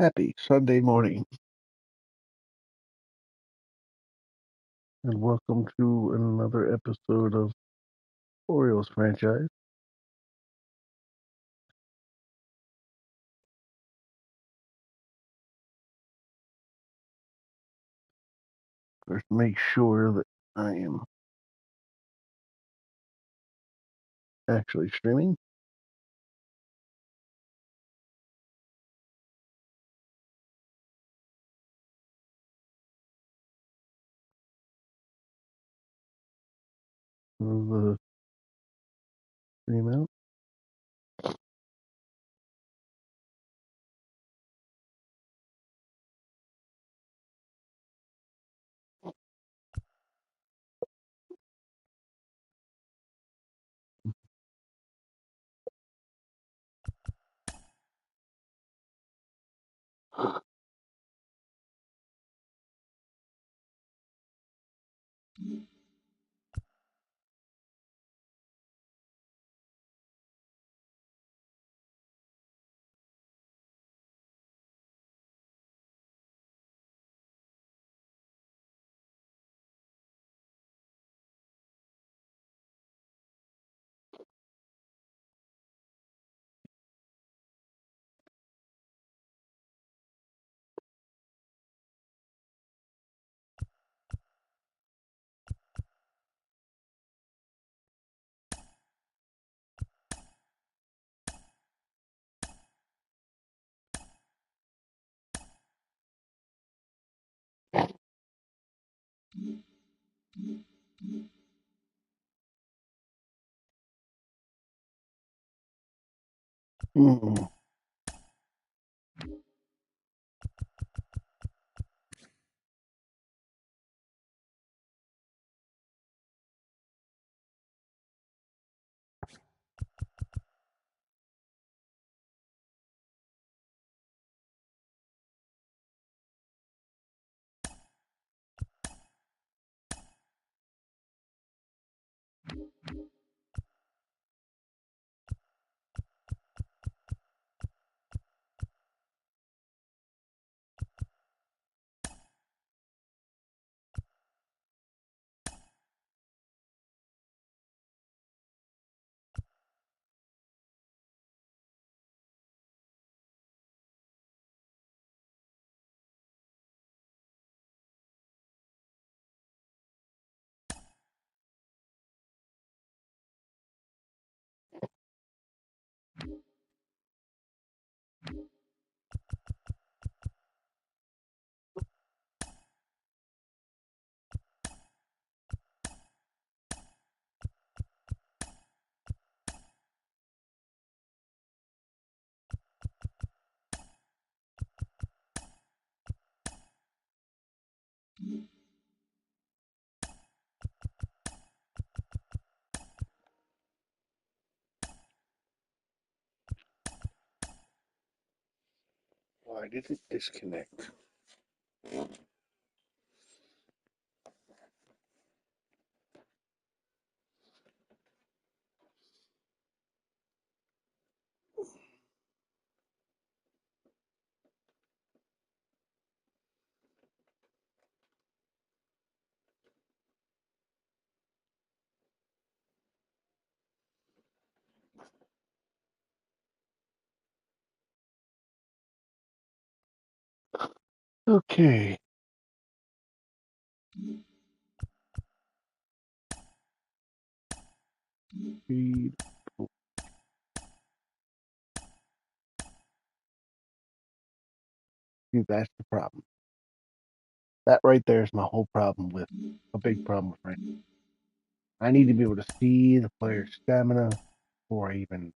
Happy Sunday morning, and welcome to another episode of Orioles franchise. First, make sure that I am actually streaming. Move the stream out. Mm. Why did it disconnect? Okay. Speed. See, that's the problem. That right there is my whole problem with a big problem with right. I need to be able to see the player's stamina before I even.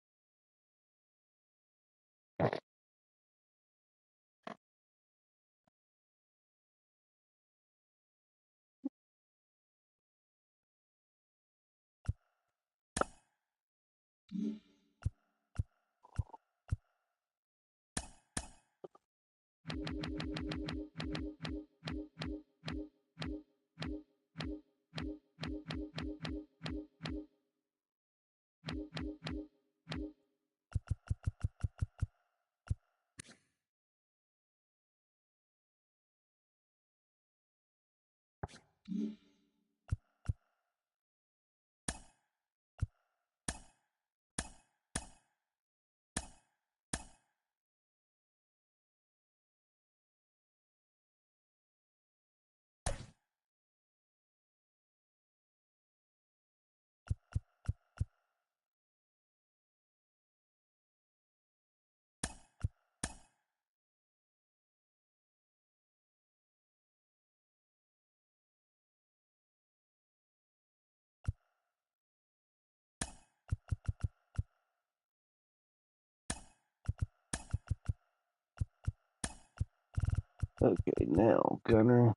Okay, now Gunnar.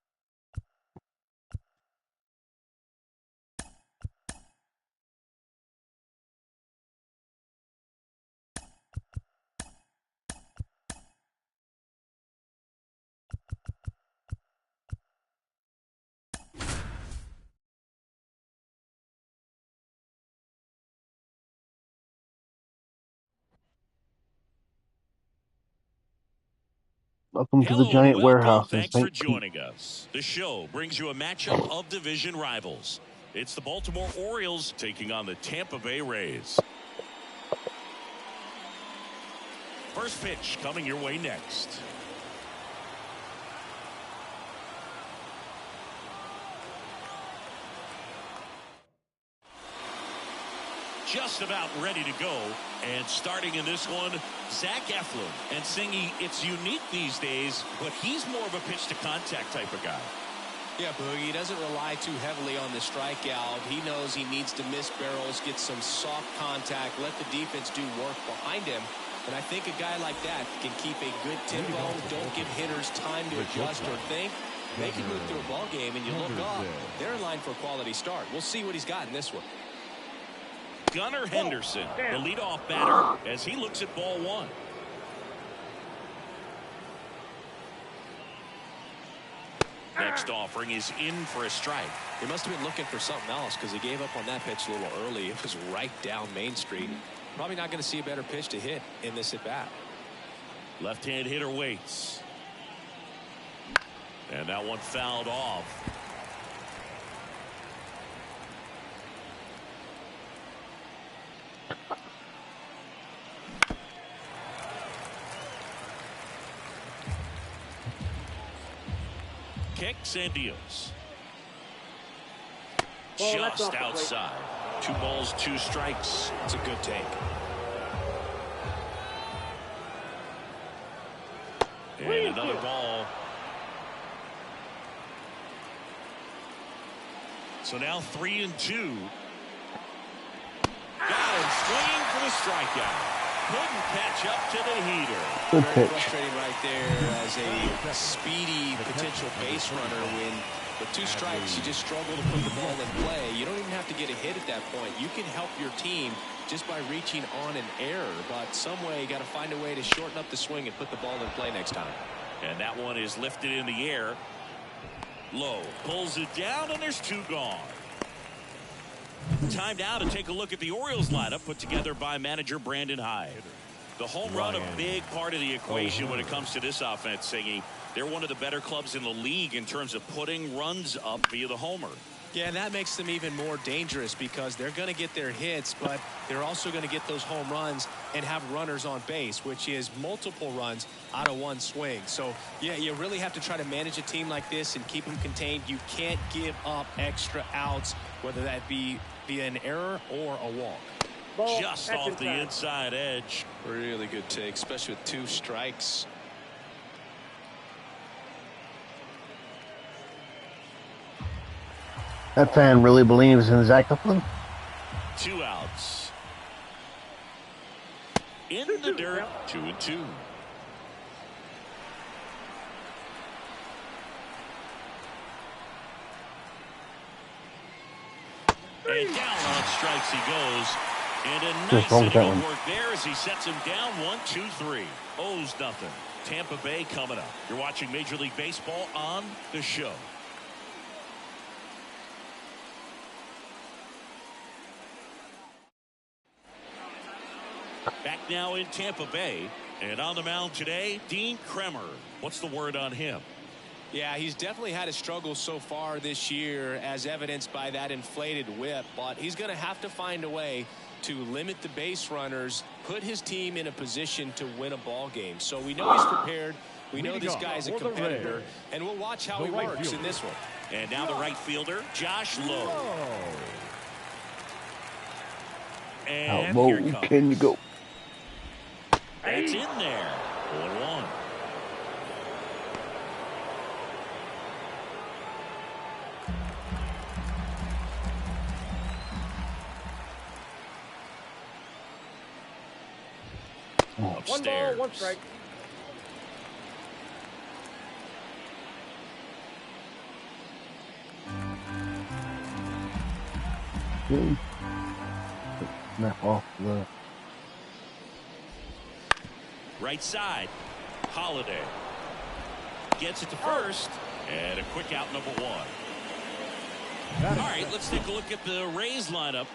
Welcome to the Hello and Giant welcome. Warehouse in Thanks for St. Pete. joining us. The show brings you a matchup of division rivals. It's the Baltimore Orioles taking on the Tampa Bay Rays. First pitch coming your way next. Just about ready to go. And starting in this one, Zach Eflin. And Singy, it's unique these days, but he's more of a pitch to contact type of guy. Yeah, Boogie, he doesn't rely too heavily on the strikeout. He knows he needs to miss barrels, get some soft contact, let the defense do work behind him. And I think a guy like that can keep a good tempo, don't give hitters time to adjust or think. They can move through a ball game, and you look up, they're in line for a quality start. We'll see what he's got in this one. Gunnar Henderson, the leadoff batter, as he looks at ball one. Next offering is in for a strike. He must have been looking for something else because he gave up on that pitch a little early. It was right down Main Street. Probably not going to see a better pitch to hit in this at bat. Left-hand hitter waits. And that one fouled off. Kicks and deals. Just outside. 2 balls, 2 strikes. It's a good take. And another ball. So now 3-2. Got him swinging for the strikeout. Couldn't catch up to the heater. Good Very pitch. frustrating right there as a speedy potential base runner when with 2 strikes you just struggle to put the ball in play. You don't even have to get a hit at that point. You can help your team just by reaching on an error, but some way you got to find a way to shorten up the swing and put the ball in play next time. And that one is lifted in the air. Low pulls it down, and there's 2 gone. Time now to take a look at the Orioles lineup put together by manager Brandon Hyde. The home run a big part of the equation when it comes to this offense, Singy. They're one of the better clubs in the league in terms of putting runs up via the homer. Yeah, and that makes them even more dangerous because they're going to get their hits, but they're also going to get those home runs and have runners on base, which is multiple runs out of one swing. So, yeah, you really have to try to manage a team like this and keep them contained. You can't give up extra outs, whether that be via an error or a walk. Just off the inside edge. Really good take, especially with 2 strikes. That fan really believes in Zach Eflin. 2 outs. In the dirt, 2-2. And down on strikes he goes. And a nice inning work there as he sets him down 1-2-3. Owes nothing. Tampa Bay coming up. You're watching Major League Baseball on the show. Back now in Tampa Bay. And on the mound today, Kremer. What's the word on him? Yeah, he's definitely had a struggle so far this year, as evidenced by that inflated whip. But he's going to have to find a way to limit the base runners, put his team in a position to win a ball game. So we know he's prepared. We know this guy's a competitor, and we'll watch how he works in this one. And now the right fielder, JustMrLove. And how here low comes. can you go? That's in there. 1-1. Upstairs. 1 ball, 1 strike. Snap off the Right side. Holiday gets it to first, and a quick out, number 1. All right, let's take a look at the Rays lineup.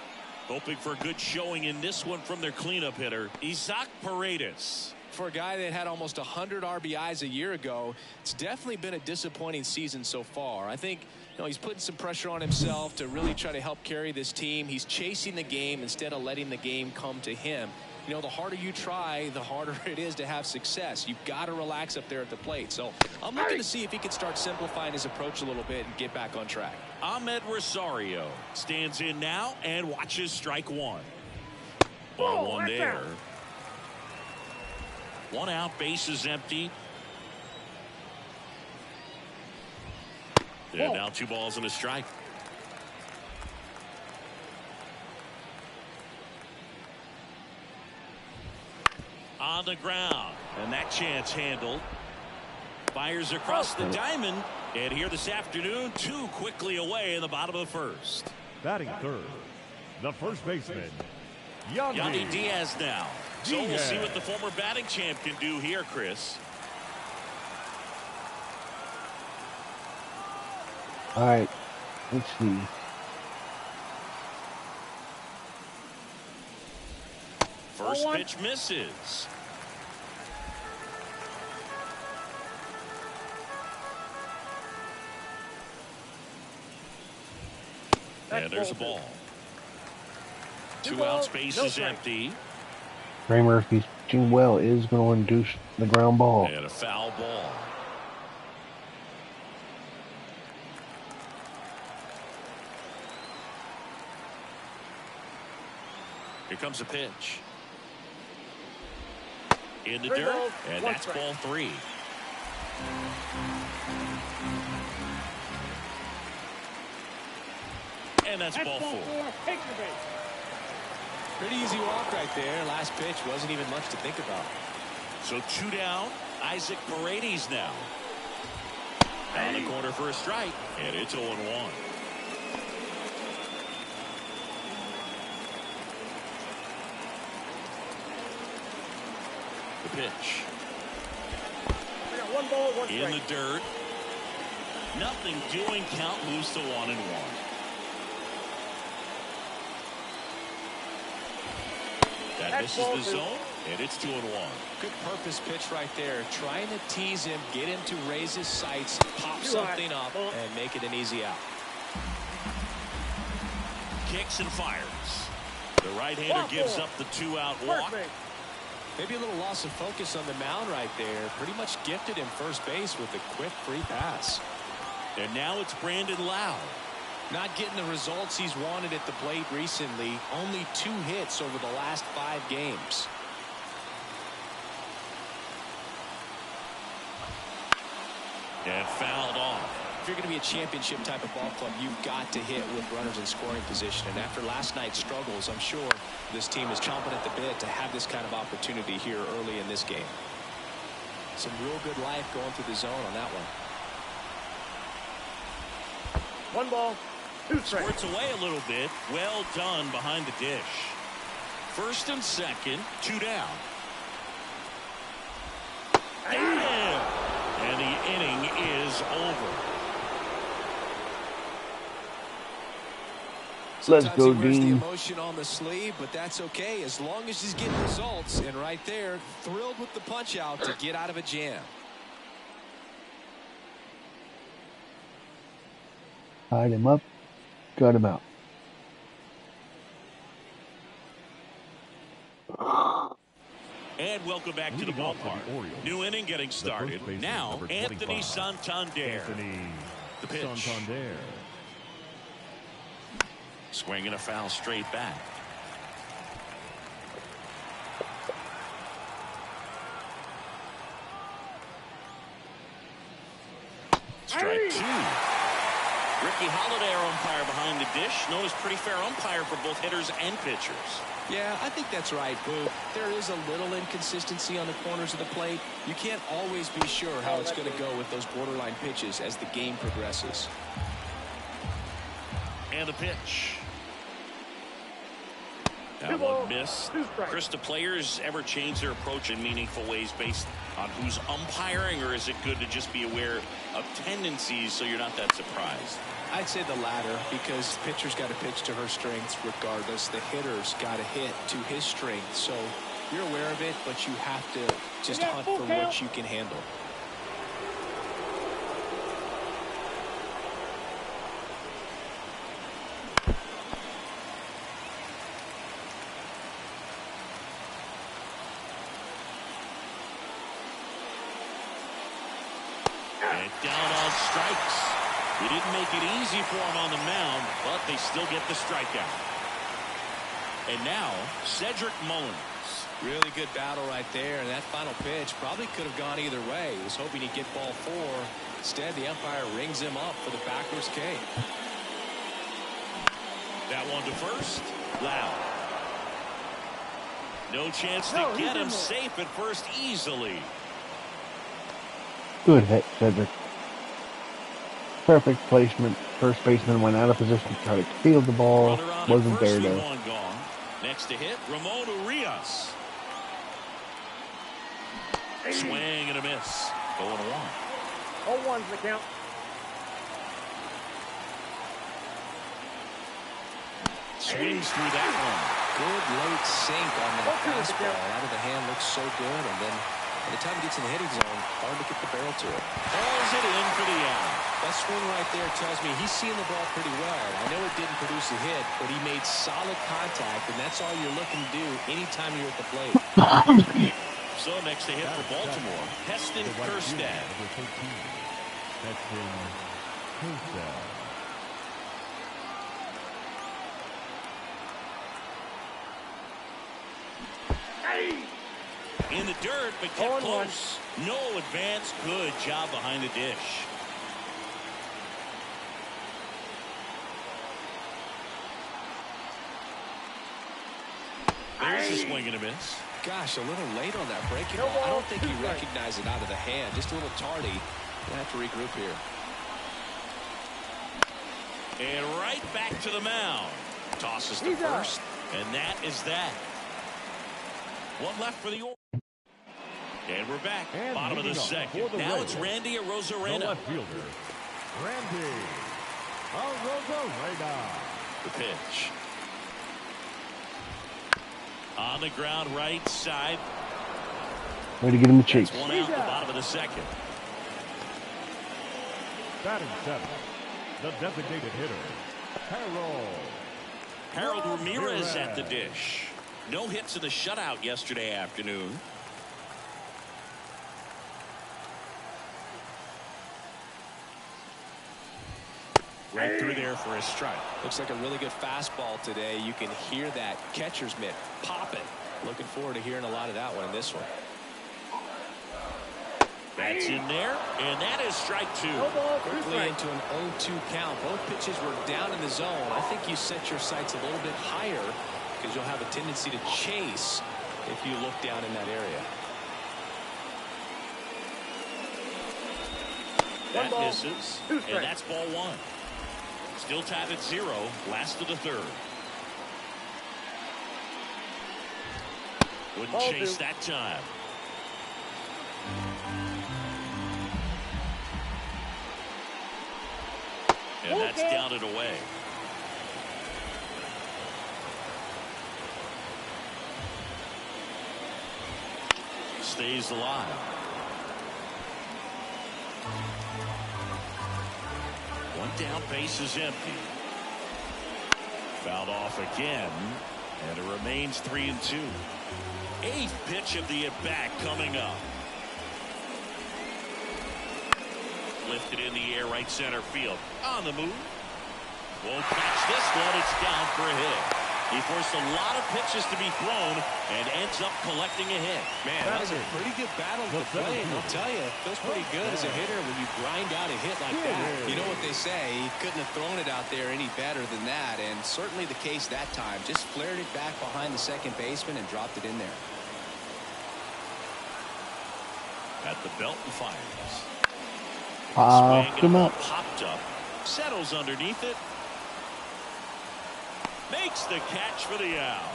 Hoping for a good showing in this one from their cleanup hitter, Isaac Paredes. For a guy that had almost 100 RBIs a year ago, it's definitely been a disappointing season so far. I think he's putting some pressure on himself to really try to help carry this team. He's chasing the game instead of letting the game come to him. The harder you try, the harder it is to have success. You've got to relax up there at the plate. So I'm looking to see if he can start simplifying his approach a little bit and get back on track. Ahmed Rosario stands in now and watches strike 1. Ball 1 there. 1 out, base is empty. And now 2 balls and a strike. On the ground, and that chance handled. Fires across the diamond, and here this afternoon, 2 quickly away in the bottom of the first. Batting third, the first baseman, Yandy Diaz now. So we'll see what the former batting champ can do here, Chris. All right, let's see. First pitch misses. And there's a ball. 2 outs, base is empty. Kremer, if he's pitching well, is going to induce the ground ball. And a foul ball. Here comes a pitch. In the dirt, and that's ball 3. And that's ball 4. Pretty easy walk right there. Last pitch wasn't even much to think about. So 2 down. Isaac Paredes now. Down the corner for a strike, and it's 0-1. The pitch. I got 1 ball, 1 strike. In the dirt. Nothing doing. Count moves to 1-1. That misses the zone, and it's 2-1. Good purpose pitch right there. Trying to tease him, get him to raise his sights, pop something up, and make it an easy out. Kicks and fires. The right-hander gives up the 2-out walk. Maybe a little loss of focus on the mound right there. Pretty much gifted him first base with a quick free pass. And now it's Brandon Lowe. Not getting the results he's wanted at the plate recently. Only 2 hits over the last 5 games. And fouled off. If you're going to be a championship type of ball club, you've got to hit with runners in scoring position. And after last night's struggles, I'm sure this team is chomping at the bit to have this kind of opportunity here early in this game. Some real good life going through the zone on that one. 1 ball, 2 strikes. Squirts away a little bit. Well done behind the dish. First and second, 2 down. And the inning is over. Let's Sometimes go, he wears the Dean. emotion on the sleeve, but that's okay as long as he's getting results. And right there, thrilled with the punch out to get out of a jam. Tied him up. Got him out. And welcome back to the ballpark. New inning getting started. Now, Anthony Santander. The pitch. Santander. Swinging a foul straight back. Strike two. Ricky Holiday, our umpire behind the dish, known as pretty fair umpire for both hitters and pitchers. Yeah, I think that's right, Boo. There is a little inconsistency on the corners of the plate. You can't always be sure how it's going to go with those borderline pitches as the game progresses. And the pitch. That one missed. Chris, do players ever change their approach in meaningful ways based on who's umpiring, or is it good to just be aware of tendencies so you're not that surprised? I'd say the latter, because the pitcher's got to pitch to her strengths regardless. The hitter's got to hit to his strength. So you're aware of it, but you have to just hunt for what you can handle. And down on strikes. He didn't make it easy for him on the mound, but they still get the strikeout. And now, Cedric Mullins. Really good battle right there, and that final pitch probably could have gone either way. He was hoping he'd get ball 4. Instead, the umpire rings him up for the backwards K. That one to first. Loud. No chance to get him safe at first easily. Good hit, Cedric. Perfect placement. First baseman went out of position to try to field the ball. Wasn't there though. Gone. Next to hit, Ramon Urias. Swing and a miss. 0-1. 0-1's the count. Swings through that one. Good late sink on that fastball. Out of the hand looks so good, and then by the time it gets in the hitting zone, hard to get the barrel to it. Hauls it in for the out. That swing right there tells me he's seeing the ball pretty well. I know it didn't produce a hit, but he made solid contact, and that's all you're looking to do anytime you're at the plate. So next to hit for Baltimore, Heston Kjerstad. Heston Kjerstad. In the dirt, but kept close. No advance. Good job behind the dish. There's a swing and a miss. Gosh, a little late on that breaking ball. I don't think he recognized it out of the hand. Just a little tardy. Gonna have to regroup here. And right back to the mound. Tosses to first. And that is that. One left for the Orioles. And we're back. And bottom of the second. Now it's Randy Arozarena. The left fielder, Randy Arozarena. The pitch. On the ground right side. Way to get him the chase. One out the bottom of the second. Batting 7, the designated hitter, Harold Ramirez at the dish. No hits in the shutout yesterday afternoon. Right through there for a strike. Looks like a really good fastball today. You can hear that catcher's mitt popping. Looking forward to hearing a lot of that one in this one. That's in there, and that is strike 2. Quickly into an 0-2 count. Both pitches were down in the zone. I think you set your sights a little bit higher because you'll have a tendency to chase if you look down in that area. That misses, and that's ball 1. Still tied at 0, last of the third. Wouldn't chase that time. And that's down and away. Stays alive. One down, base is empty. Fouled off again, and it remains 3-2. Eighth pitch of the at-bat coming up. Lifted in the air, right center field. On the move. Won't catch this one. It's down for a hit. He forced a lot of pitches to be thrown and ends up collecting a hit. Man, that was a pretty good battle to play, and I'll tell you, it feels pretty good as a hitter when you grind out a hit like that. You know what they say, he couldn't have thrown it out there any better than that, and certainly the case that time. Just flared it back behind the second baseman and dropped it in there. At the belt and fires. Come up. Popped up. Settles underneath it. Makes the catch for the out.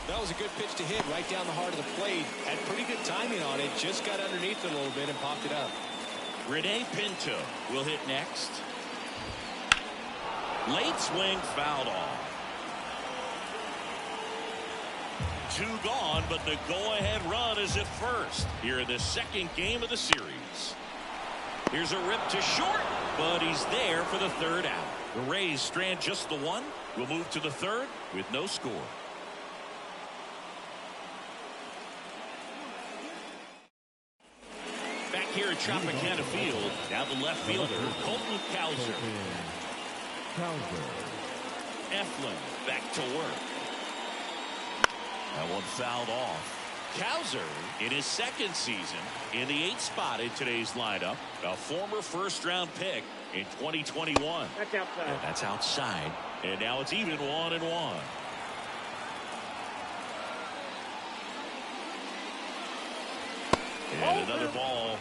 That was a good pitch to hit right down the heart of the plate. Had pretty good timing on it. Just got underneath it a little bit and popped it up. Rene Pinto will hit next. Late swing, fouled off. 2 gone, but the go-ahead run is at first here in the second game of the series. Here's a rip to short, but he's there for the third out. The Rays strand just the one. We'll move to the third with no score. Back here at Tropicana Field, now the left fielder, Colton Cowser. Eflin back to work. That one fouled off. Cowser in his second season in the 8th spot in today's lineup. A former first-round pick in 2021. That's outside. And that's outside. And now it's even 1-1. And another ball.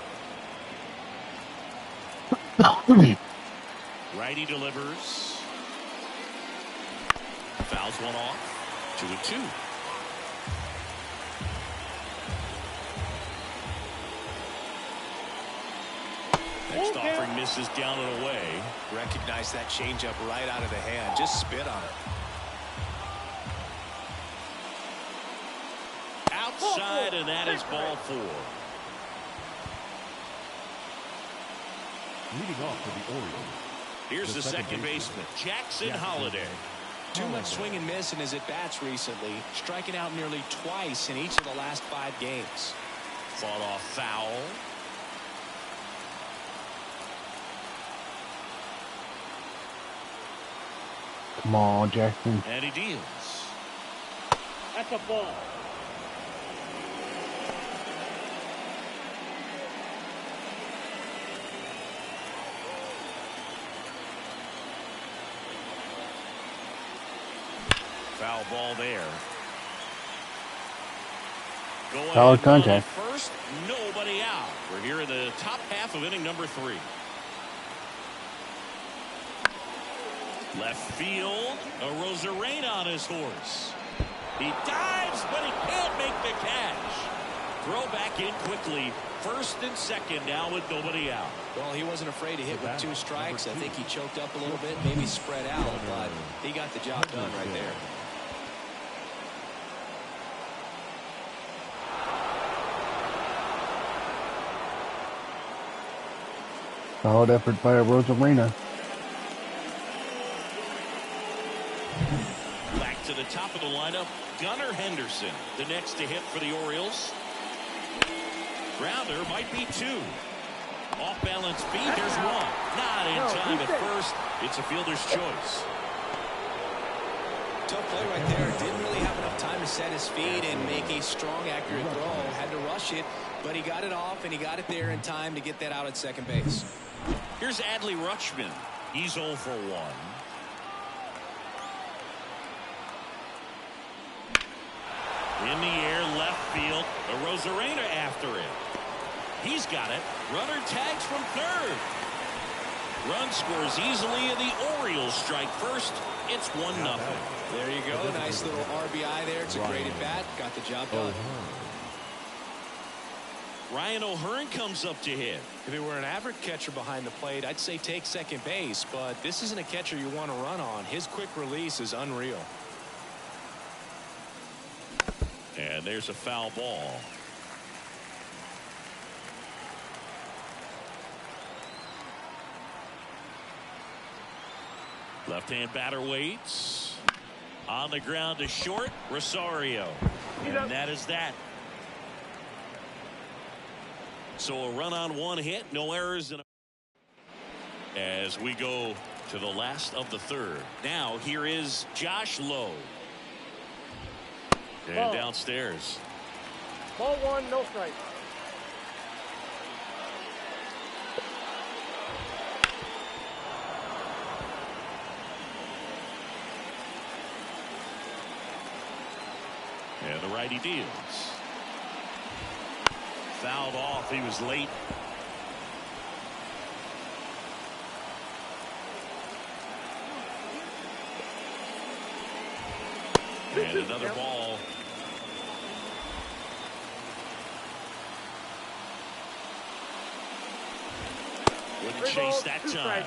Righty delivers. Fouls one off. 2-2. Next offering misses down and away. Recognize that changeup right out of the hand. Just spit on it. Outside, and that is ball 4. Leading off for the Orioles. Here's the second baseman, Jackson Holliday. Too much swing and miss in his at-bats recently. Striking out nearly twice in each of the last 5 games. Fought off foul. Come on, Jackson. And he deals. That's a ball. Foul ball there. Going Solid contact. First, nobody out. We're here in the top half of inning number 3. Left field, a Rosarena on his horse. He dives, but he can't make the catch. Throw back in quickly. First and second now with nobody out. Well, he wasn't afraid to hit with 2 strikes. I think he choked up a little bit, maybe spread out, but he got the job done right there. Solid effort by Rosarena. Back to the top of the lineup, Gunnar Henderson, the next to hit for the Orioles. Grounder might be 2. Off balance feet, there's 1. Not in time at first. It's a fielder's choice. Tough play right there. Didn't really have enough time to set his feet and make a strong, accurate throw. Had to rush it, but he got it off, and he got it there in time to get that out at second base. Here's Adley Rutschman. He's 0 for 1. In the air, left field. A Rosarena after it. He's got it. Runner tags from third. Run scores easily, and the Orioles strike first. It's 1-0. There you go. Nice little RBI there. It's a great at bat. Got the job done. Ryan O'Hearn comes up to hit. If it were an average catcher behind the plate, I'd say take second base, but this isn't a catcher you want to run on. His quick release is unreal. And there's a foul ball. Left-hand batter waits. On the ground to short, Rosario. And that is that. So a run on one hit, no errors. As we go to the last of the third. Now here is JustMrLove. And downstairs. Ball 1, no strike. And the righty deals. Fouled off. He was late. And another ball. Wouldn't chase that time.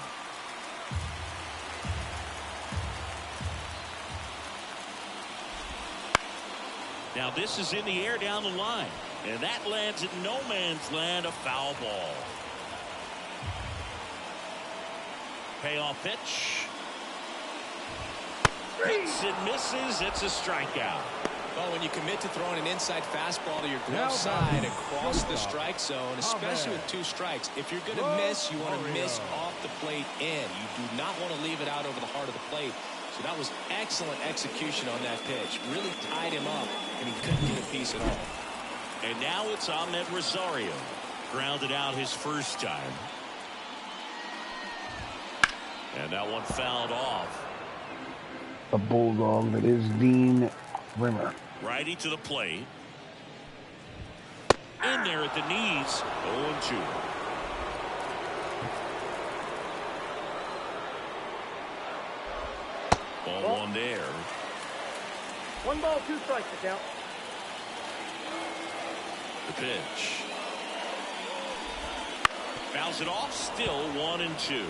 Now this is in the air down the line. And that lands at no man's land, a foul ball. Payoff pitch. Hits and misses. It's a strikeout. Well, when you commit to throwing an inside fastball to your glove side across the strike zone, especially with 2 strikes, if you're going to miss, you want to miss off the plate in. You do not want to leave it out over the heart of the plate. So that was excellent execution on that pitch. Really tied him up, and he couldn't get a piece at all. And now it's Ahmed Rosario. Grounded out his first time. And that one fouled off. A bulldog that is Dean Kremer. Righty to the plate. In there at the knees. 0-2. Ball 1 there. 1 ball, 2 strikes to count. The pitch. Fouls it off. Still 1-2.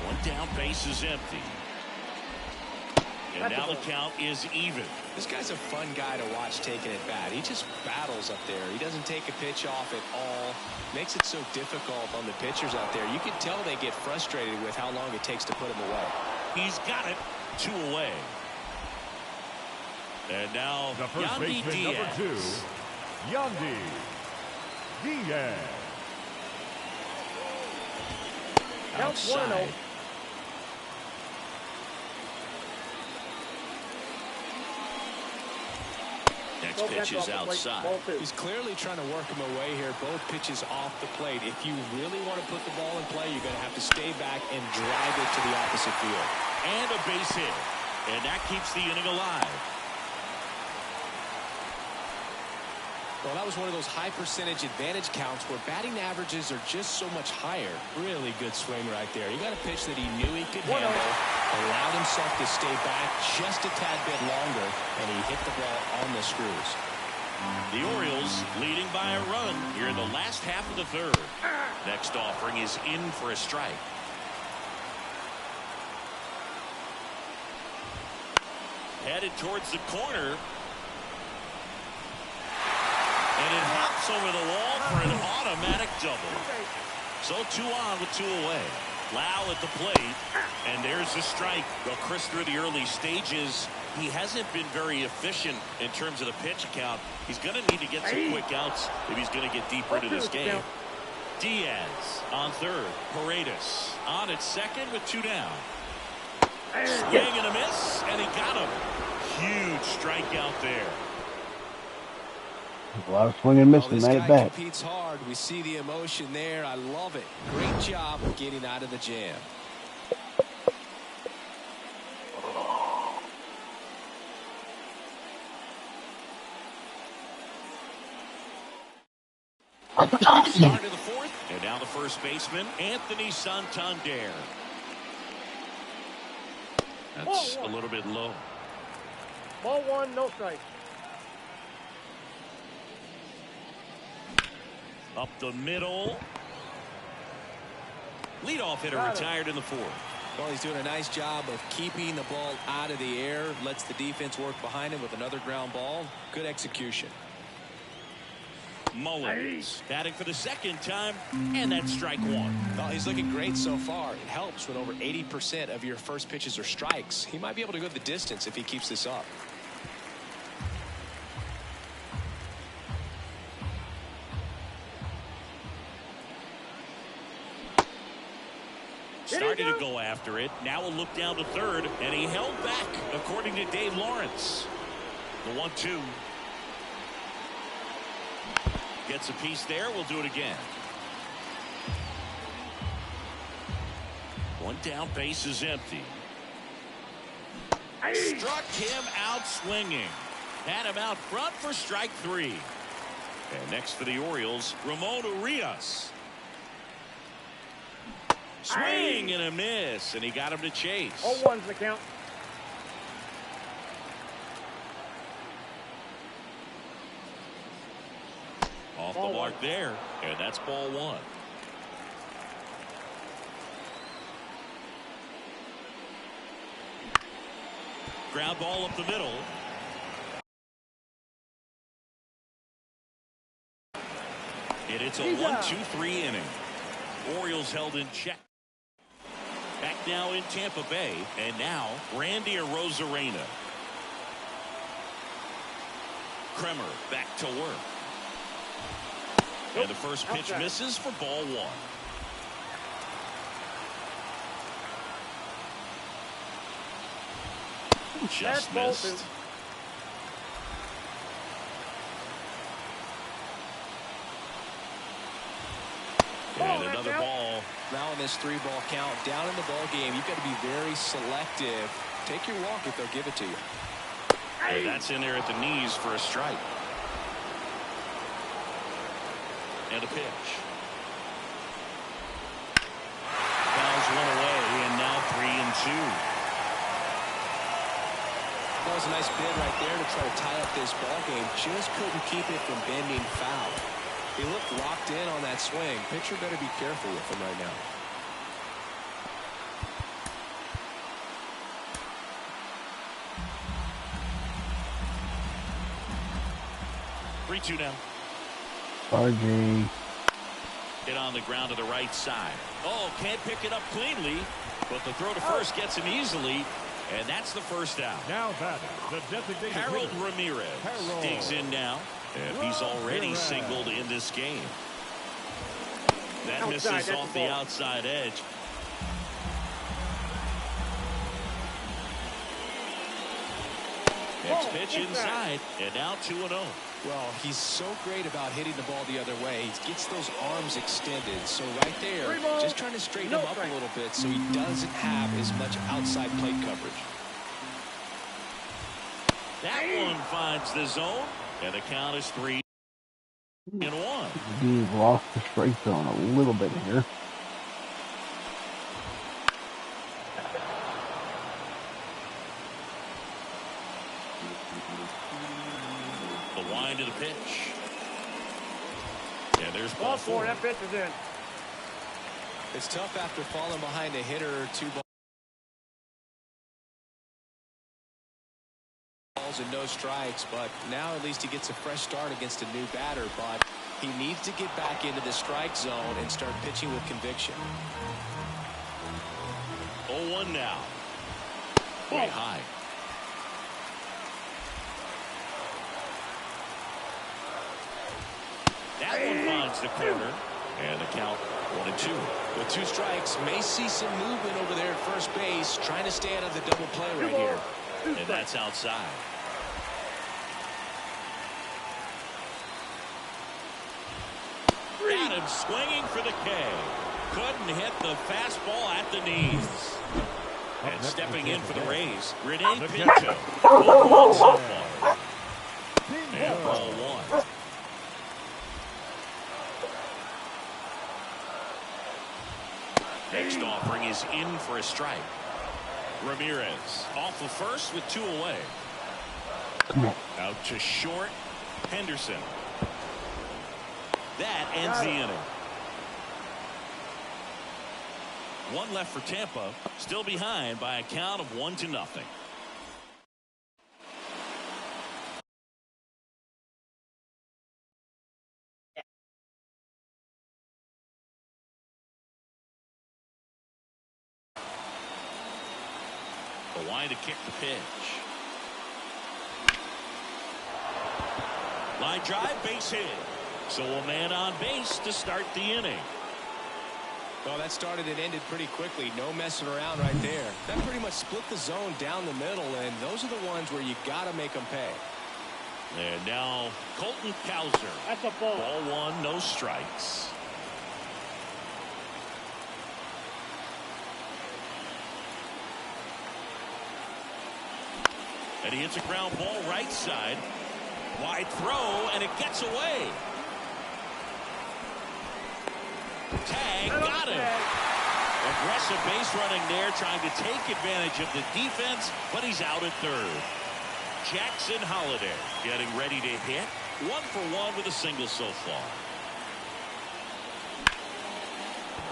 One down, base is empty. And now the count is even. This guy's a fun guy to watch taking at bat. He just battles up there. He doesn't take a pitch off at all. Makes it so difficult on the pitchers out there. You can tell they get frustrated with how long it takes to put him away. He's got it. 2 away. And now the first Yandy baseman, Diaz. number 2, Yandy Diaz. Outside. Next pitch is outside. He's clearly trying to work him away here. Both pitches off the plate. If you really want to put the ball in play, you're going to have to stay back and drive it to the opposite field. And a base hit. And that keeps the inning alive. Well, that was one of those high percentage advantage counts where batting averages are just so much higher. Really good swing right there. He got a pitch that he knew he could handle, allowed himself to stay back just a tad bit longer, and he hit the ball on the screws. The Orioles leading by a run here in the last half of the third. Next offering is in for a strike. Headed towards the corner. And it hops over the wall for an automatic double. So 2 on with 2 away. Lau at the plate. And there's the strike. Well, Chris, through the early stages, he hasn't been very efficient in terms of the pitch count. He's going to need to get some quick outs if he's going to get deeper into this game. Diaz on third. Paredes on at second with 2 down. Swing and a miss, and he got him. Huge strikeout there. A lot of swing and miss in that at bat. Competes hard. We see the emotion there. I love it. Great job of getting out of the jam. Start of the fourth, and now the first baseman, Anthony Santander. That's a little bit low. Ball 1, no strike. Up the middle. Leadoff hitter retired in the fourth. Well, he's doing a nice job of keeping the ball out of the air. Lets the defense work behind him with another ground ball. Good execution. Mullins batting for the second time, and that's strike one. Well, he's looking great so far. It helps when over 80% of your first pitches are strikes. He might be able to go the distance if he keeps this up. Starting to go after it. Now we'll look down to third, and he held back, according to Dave Lawrence. The 1-2. Gets a piece there. We'll do it again. One down, base is empty. Struck him out swinging. Had him out front for strike three. And next for the Orioles, Ramon Urias. Swing and a miss, and he got him to chase. 0-1's the count. Off the mark there, and that's ball one. Ground ball up the middle. And it's a 1-2-3 inning. Orioles held in check. Back now in Tampa Bay, and now Randy Arozarena. Kremer back to work. And the first pitch misses for ball one. Just missed. And another ball. Now in this 3-ball count, down in the ball game, you've got to be very selective. Take your walk if they'll give it to you. And that's in there at the knees for a strike. And a pitch. Fouls one away, and now 3-2. That was a nice bid right there to try to tie up this ball game. Just couldn't keep it from bending foul. He looked locked in on that swing. Pitcher better be careful with him right now. Three-two now. RJ. Get on the ground to the right side. Oh, can't pick it up cleanly, but the throw to first gets him easily, and that's the first out. Now batting, the designated Harold hitter. Ramirez digs in now, and he's already singled in this game. That misses off the outside edge. Next pitch inside, and now 2-0. Well, he's so great about hitting the ball the other way. He gets those arms extended. So right there, just trying to straighten him up a little bit so he doesn't have as much outside plate coverage. That one finds the zone, and the count is 3-1. We've lost the strike zone a little bit here. The wind to the pitch. And there's Ball four. That pitch is in. It's tough after falling behind a hitter or 2 balls and no strikes, but now at least he gets a fresh start against a new batter, but he needs to get back into the strike zone and start pitching with conviction. 0-1 now. Way high. That one finds the corner, and the count 1-2. With 2 strikes, may see some movement over there at first base, trying to stay out of the double play right here. And that's outside. Got him swinging for the K. Couldn't hit the fastball at the knees. And stepping in for the Rays, Rene Pinto. Oh, so far. And ball one. Next offering is in for a strike. Ramirez off of first with 2 away. Out to short. Henderson. That ends the inning. 1 left for Tampa. Still behind by a count of 1-0. The line to kick the pitch. Line drive, base hit. So a man on base to start the inning. Well, that started and ended pretty quickly. No messing around right there. That pretty much split the zone down the middle, and those are the ones where you got to make them pay. And now Colton Cowser. That's a ball. Ball one, no strikes. And he hits a ground ball right side. Wide throw, and it gets away. Tag, got him. Aggressive base running there, trying to take advantage of the defense, but he's out at third. Jackson Holliday getting ready to hit. 1 for 1 with a single so far.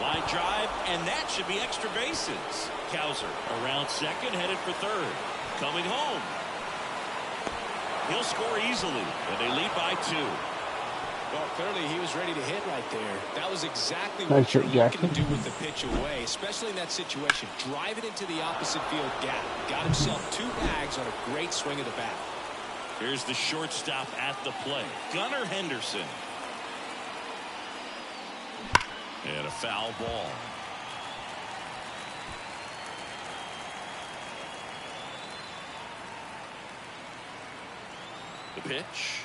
Line drive, and that should be extra bases. Cowser around second, headed for third. Coming home. He'll score easily, and they lead by 2. Well, clearly he was ready to hit right there. That was exactly what you're looking to do with the pitch away, especially in that situation. Drive it into the opposite field gap. Got himself 2 bags on a great swing of the bat. Here's the shortstop at the plate, Gunnar Henderson. And a foul ball. The pitch.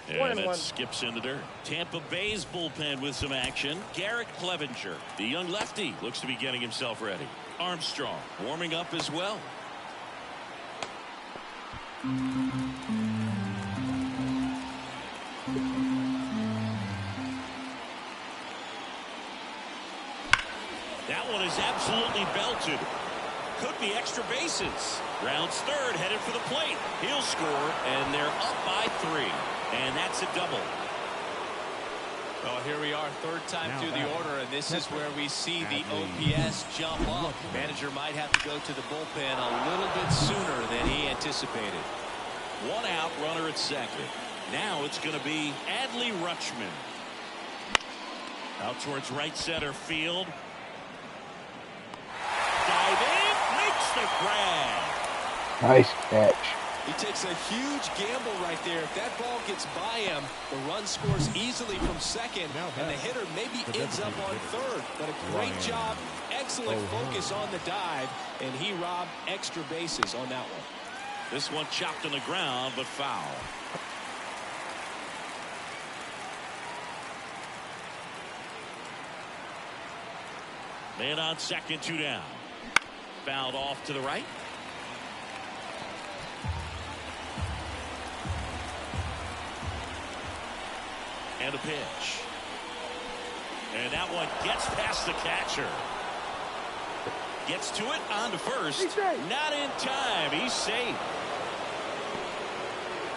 And that skips in the dirt. Tampa Bay's bullpen with some action. Garrett Clevenger, the young lefty, looks to be getting himself ready. Armstrong warming up as well. That one is absolutely belted. Could be extra bases. Rounds third, headed for the plate. He'll score, and they're up by 3. And that's a double. Well, here we are, third time through the order, and this is where we see the OPS jump up. Manager might have to go to the bullpen a little bit sooner than he anticipated. 1 out, runner at second. Now it's going to be Adley Rutschman. Out towards right center field. Dive in, makes the grab. Nice catch. He takes a huge gamble right there. If that ball gets by him, the run scores easily from second, and the hitter maybe ends up on third. But a great job, excellent focus on the dive, and he robbed extra bases on that one. This one chopped on the ground, but foul. Man on second, 2 down. Fouled off to the right. And a pitch. And that one gets past the catcher. Gets to it, on to first. Not in time. He's safe.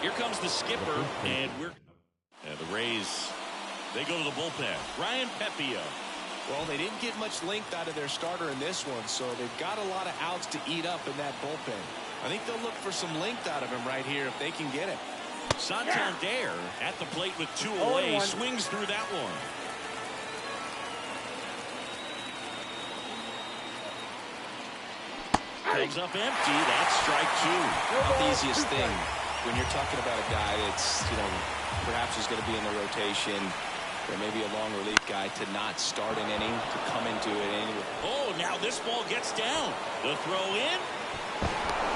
Here comes the skipper, and the Rays, they go to the bullpen. Ryan Pepiot. Well, they didn't get much length out of their starter in this one, so they've got a lot of outs to eat up in that bullpen. I think they'll look for some length out of him right here if they can get it. Santander at the plate with 2 away, swings through that one. Holds up empty. That's strike 2. Not the easiest thing when you're talking about a guy that's, perhaps is going to be in the rotation, or maybe a long relief guy, to not start an inning, to come into an inning. Oh, now this ball gets down. The throw in.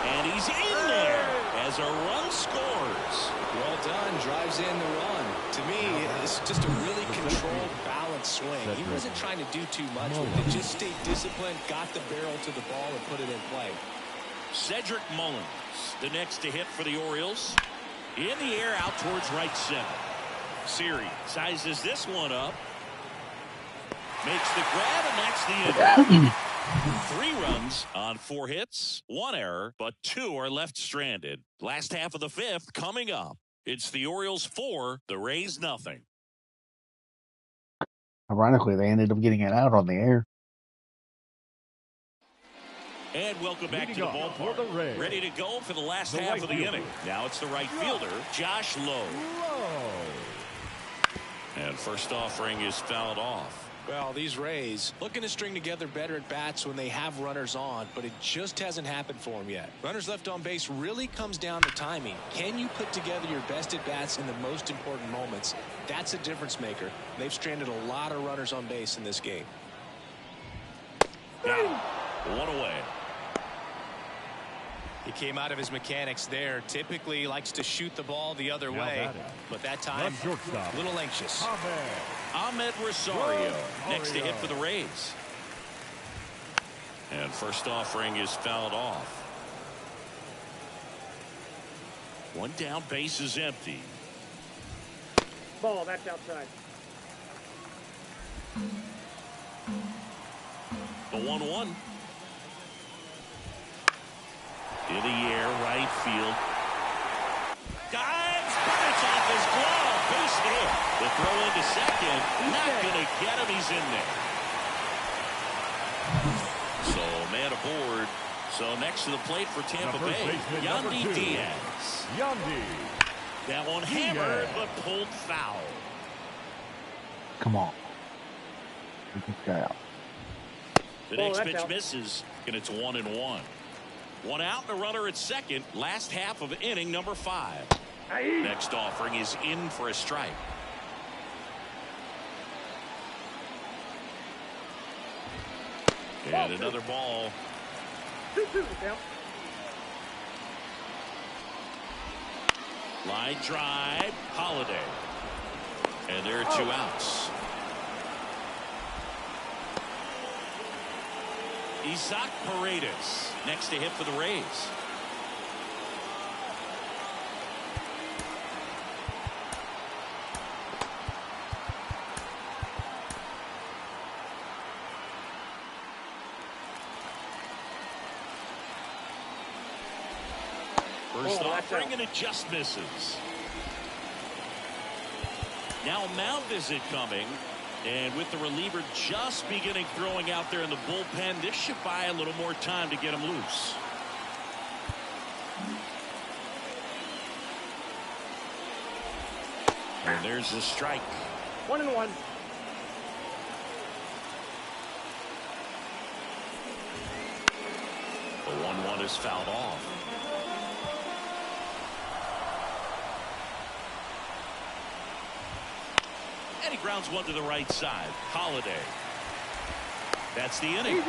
And he's in there as a run scores. Well done. Drives in the run. To me, it's just a really controlled, balanced swing. He wasn't trying to do too much with it. Just stayed disciplined, got the barrel to the ball, and put it in play. Cedric Mullins, the next to hit for the Orioles. In the air, out towards right center. Siri sizes this one up. Makes the grab, and that's the inning. 3 runs on 4 hits, 1 error, but 2 are left stranded. Last half of the 5th coming up. It's the Orioles 4, the Rays nothing. Ironically, they ended up getting it out on the air. And welcome back to the ballpark. Ready to go for the last half of the inning. Now it's the right fielder, Josh Lowe. And first offering is fouled off. Well, these Rays looking to string together better at bats when they have runners on, but it just hasn't happened for them yet. Runners left on base really comes down to timing. Can you put together your best at bats in the most important moments? That's a difference maker. They've stranded a lot of runners on base in this game. Got him. One away. He came out of his mechanics there. Typically likes to shoot the ball the other way, but that time a little anxious. Ahmed Rosario next to hit for the Rays. And first offering is fouled off. One down, base is empty. Ball, that's outside. The 1-1. In the air, right field. Dives, but it's off his glove. Base hit. The throw into second. Not going to get him. He's in there. So, man aboard. So, next to the plate for Tampa Bay, Yandy Diaz. That one hammered, but pulled foul. Come on. Get this guy out. The next pitch misses, and it's 1-1. One out and a runner at second. Last half of inning number 5. Next offering is in for a strike. And another ball. 2-2 count. Line drive, Holiday. And there are 2 outs. Isaac Paredes next to hit for the Rays. First offering and it just misses. Now mound visit coming. And with the reliever just beginning throwing out there in the bullpen, this should buy a little more time to get him loose. And there's the strike. 1-1. The 1-1 is fouled off. And he grounds one to the right side. Holiday. That's the inning.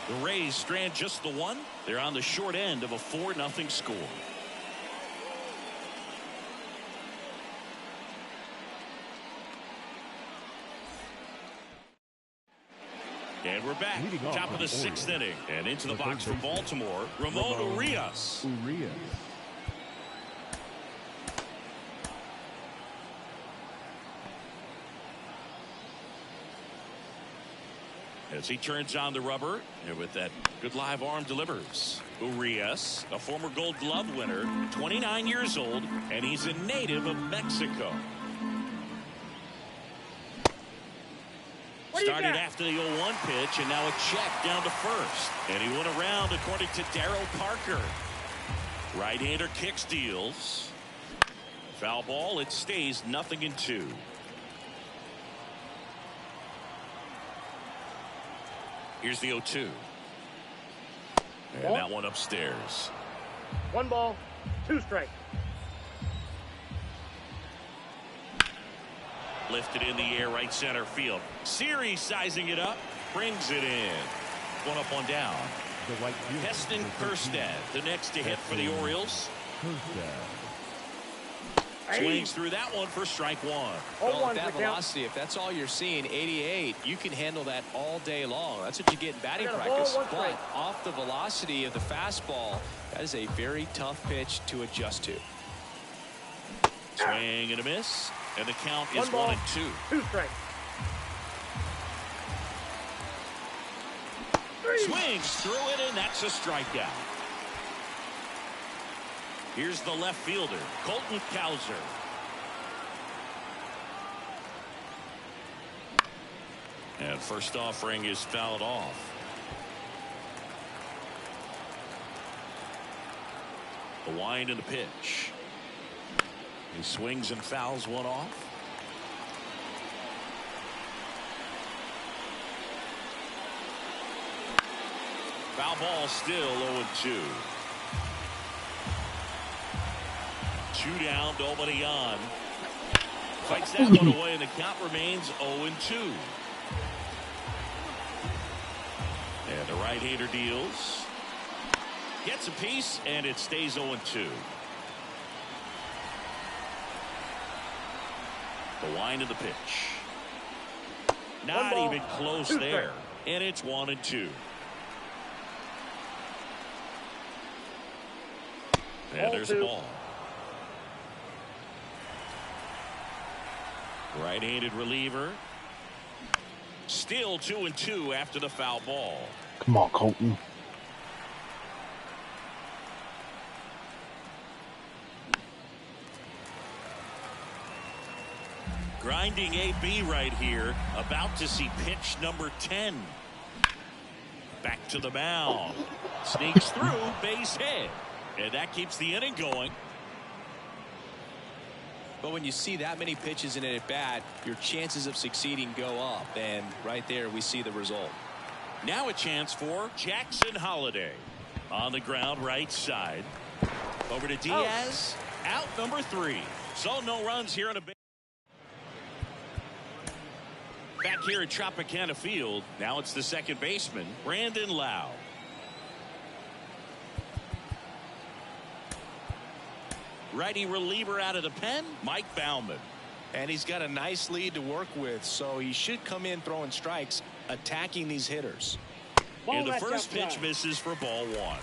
The Rays strand just the one. They're on the short end of a 4-0 score. And we're back. Top of the 6th inning. And into the box for Baltimore, Ramon Urias. As he turns on the rubber, and with that good live arm delivers. Urias, a former Gold Glove winner, 29 years old, and he's a native of Mexico. Started after the 0-1 pitch, and now a check down to first. And he went around, according to Darryl Parker. Right-hander kick steals. Foul ball, it stays 0-2. Here's the 0-2. And that one upstairs. 1 ball, 2 strikes. Lifted in the air, right center field. Series sizing it up, brings it in. 1 up, 1 down. Heston Kjerstad, the next to hit for the Orioles. Swings through that one for strike 1. Well, with that velocity, if that's all you're seeing, 88, you can handle that all day long. That's what you get in batting practice. But off the velocity of the fastball, that is a very tough pitch to adjust to. Swing and a miss. And the count is 1-2. 2 strikes. Swings through it, and that's a strikeout. Here's the left fielder, Colton Cowser. And first offering is fouled off. The wind and the pitch. He swings and fouls one off. Foul ball, still 0-2. 2 down, nobody on. Fights that one away, and the count remains 0-2. And the right-hander deals. Gets a piece, and it stays 0-2. The wind of the pitch. Not even close there. And it's 1-2. And there's a ball. Right-handed reliever. Still 2-2 after the foul ball. Come on, Colton. Grinding AB right here. About to see pitch number 10. Back to the mound. Sneaks through, base hit. And that keeps the inning going. But when you see that many pitches in an at-bat, your chances of succeeding go up. And right there, we see the result. Now a chance for Jackson Holiday. On the ground, right side. Over to Diaz. Out number 3. So no runs here on a base. Back here at Tropicana Field. Now it's the second baseman, Brandon Lau. Righty reliever out of the pen, Mike Baumann. And he's got a nice lead to work with, so he should come in throwing strikes, attacking these hitters. And the first pitch misses for ball 1.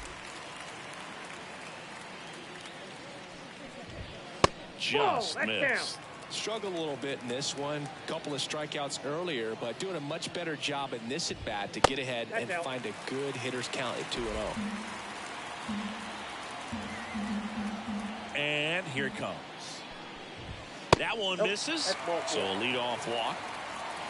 Just missed. Struggled a little bit in this one. Couple of strikeouts earlier, but doing a much better job in this at bat to get ahead and find a good hitter's count at 2-0. And here it comes. That one misses. So a leadoff walk.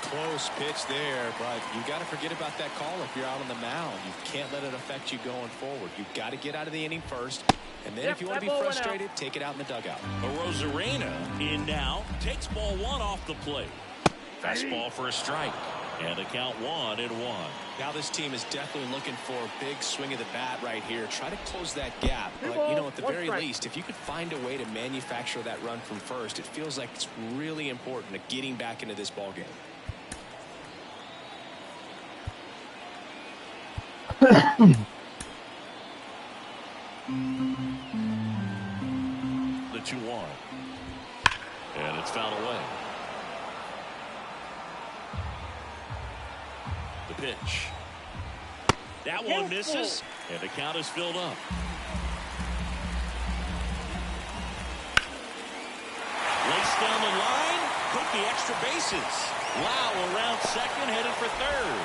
Close pitch there, but you got to forget about that call if you're out on the mound. You can't let it affect you going forward. You've got to get out of the inning first, and then if you want to be frustrated, take it out in the dugout. Arozarena in now, takes ball 1 off the plate. Fastball for a strike, and the count 1-1. Now this team is definitely looking for a big swing of the bat right here. Try to close that gap, but you know, at the very least, if you could find a way to manufacture that run from first, it feels like it's really important to getting back into this ball game. The 2-1. And it's fouled away. The pitch. That one misses, and the count is filled up. Laced down the line, took the extra bases. Lau around second, headed for third.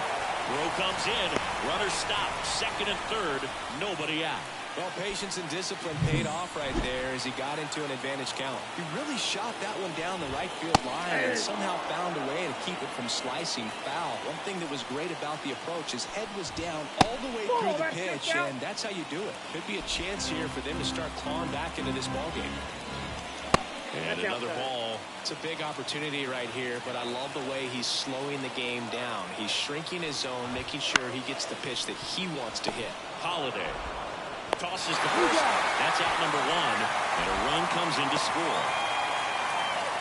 Throw comes in, runner stopped, second and third, nobody out. Well, patience and discipline paid off right there as he got into an advantage count. He really shot that one down the right field line and somehow found a way to keep it from slicing foul. One thing that was great about the approach, his head was down all the way through the pitch, and that's how you do it. Could be a chance here for them to start clawing back into this ball game. And another ball. It's a big opportunity right here, but I love the way he's slowing the game down. He's shrinking his zone, making sure he gets the pitch that he wants to hit. Holiday tosses to first. That's out number 1, and a run comes in to score.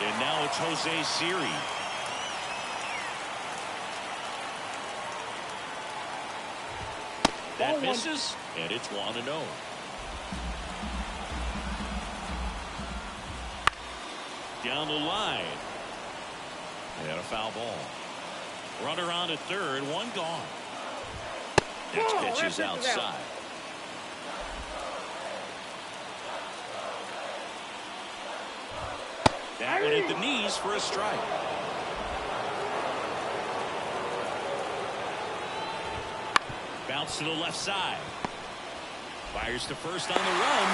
And now it's Jose Siri. That misses, and it's 1-0. Down the line. And a foul ball. Runner on at third, 1 gone. Next pitch is outside. That one at the knees for a strike. Bounce to the left side. Fires to first on the run.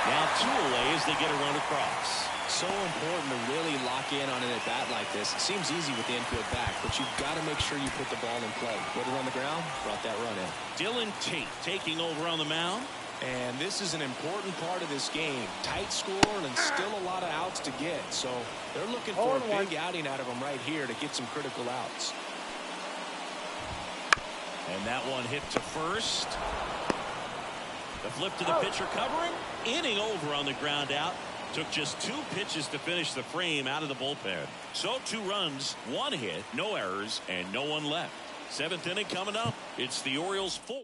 Now 2 away as they get a run across. So important to really lock in on an at-bat like this. It seems easy with the infield back, but you've got to make sure you put the ball in play. Put it on the ground, brought that run in. Dylan Tate taking over on the mound. And this is an important part of this game. Tight score and still a lot of outs to get. So they're looking for a big outing out of them right here to get some critical outs. And that one hit to first. The flip to the pitcher covering. Inning over on the ground out. Took just 2 pitches to finish the frame out of the bullpen. So 2 runs, 1 hit, no errors, and no one left. 7th inning coming up. It's the Orioles 4.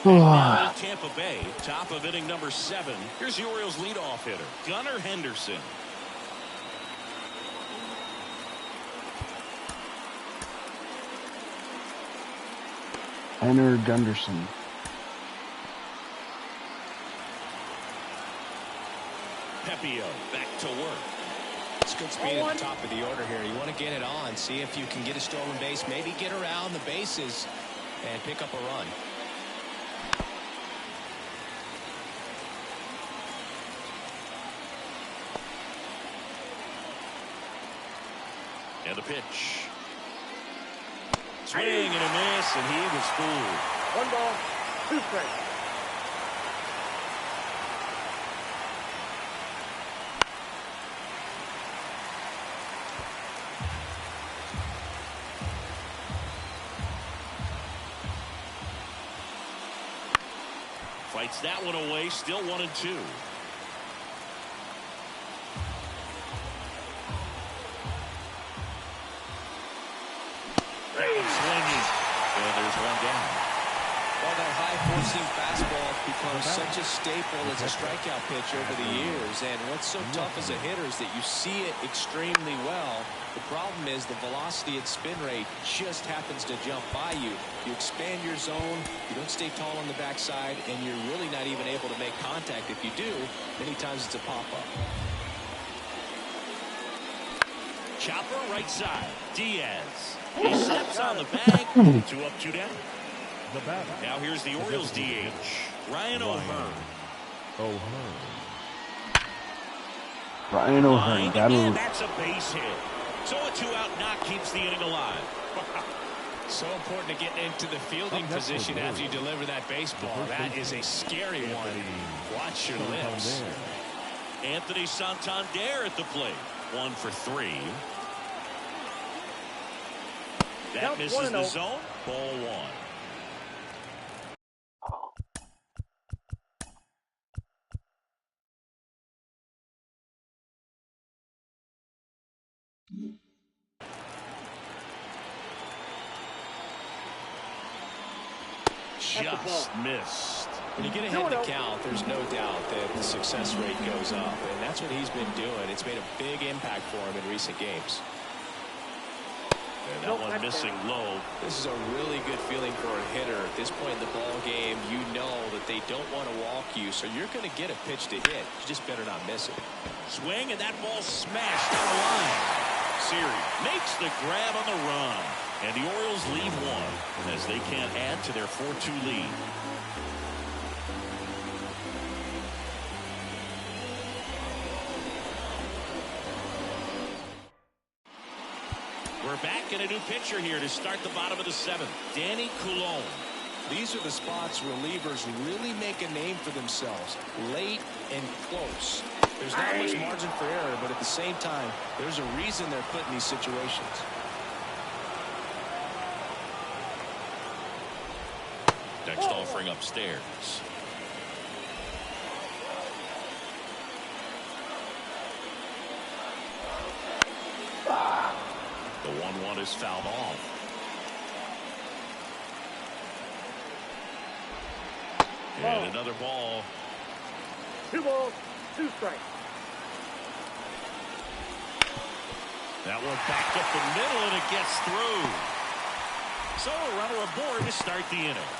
Now in Tampa Bay, top of inning number 7. Here's the Orioles leadoff hitter, Gunnar Henderson. Gunderson. Pepio back to work. It's good speed at the top of the order here. You want to get it on, see if you can get a stolen base, maybe get around the bases and pick up a run. And the pitch. Swing and a miss, and he was fooled. 1 ball, 2 strikes. Fights that one away, still 1-2. Swinging, and there's 1 down. Well, that high-forcing fastball becomes such a staple as a strikeout pitch over the years. And what's so tough as a hitter is that you see it extremely well. The problem is the velocity at spin rate just happens to jump by you. You expand your zone, you don't stay tall on the backside, and you're really not even able to make contact. If you do, many times it's a pop-up. Chopper right side. Diaz. He steps on the bag. 2 up, 2 down. The batter. Now here's the Orioles DH, Ryan O'Hearn. Ryan O'Hearn got And him. that's a base hit. So a 2-out knock keeps the inning alive. So important to get into the fielding position after you deliver that baseball. That is a scary one. Watch your lips. Anthony Santander at the plate. 1 for 3. That misses the zone. Ball 1. Just missed. When you get ahead in the count, there's no doubt that the success rate goes up, and that's what he's been doing. It's made a big impact for him in recent games. And that one missing low. This is a really good feeling for a hitter. At this point in the ball game, you know that they don't want to walk you, so you're going to get a pitch to hit. You just better not miss it. Swing, and that ball smashed down the line. Siri makes the grab on the run. And the Orioles lead 1 as they can't add to their 4-2 lead. We're back in a new pitcher here to start the bottom of the 7th. Danny Coulombe. These are the spots relievers really make a name for themselves. Late and close. There's not much margin for error, but at the same time, there's a reason they're put in these situations. Next offering upstairs. The 1-1 is fouled off. And another ball. 2 balls, 2 strikes. That one back up the middle, and it gets through. So a runner aboard to start the inning.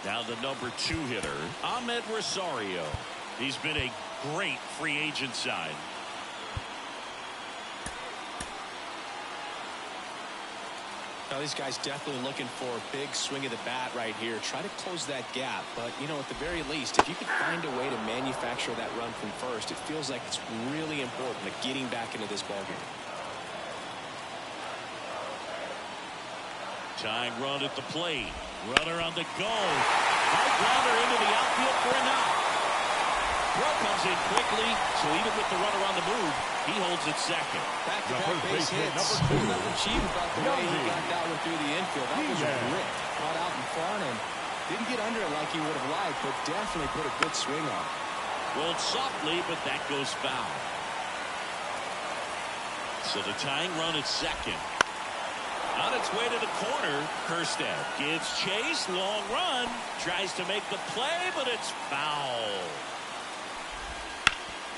Now the number 2 hitter, Ahmed Rosario. He's been a great free agent sign. Now, these guys definitely looking for a big swing of the bat right here. Try to close that gap. But, you know, at the very least, if you could find a way to manufacture that run from first, it feels like it's really important to getting back into this ballgame. Tying run at the plate. Runner on the go. High grounder into the outfield for a knock. throw comes in quickly, so even with the runner on the move, he holds it second. Back-to-back base hits. There's nothing cheap about the way he got that one through the infield. That was ripped. Caught out in front and didn't get under it like he would have liked, but definitely put a good swing on. Rolled softly, but that goes foul. So the tying run at second. On its way to the corner, Kerstead gives chase, long run, tries to make the play, but it's foul.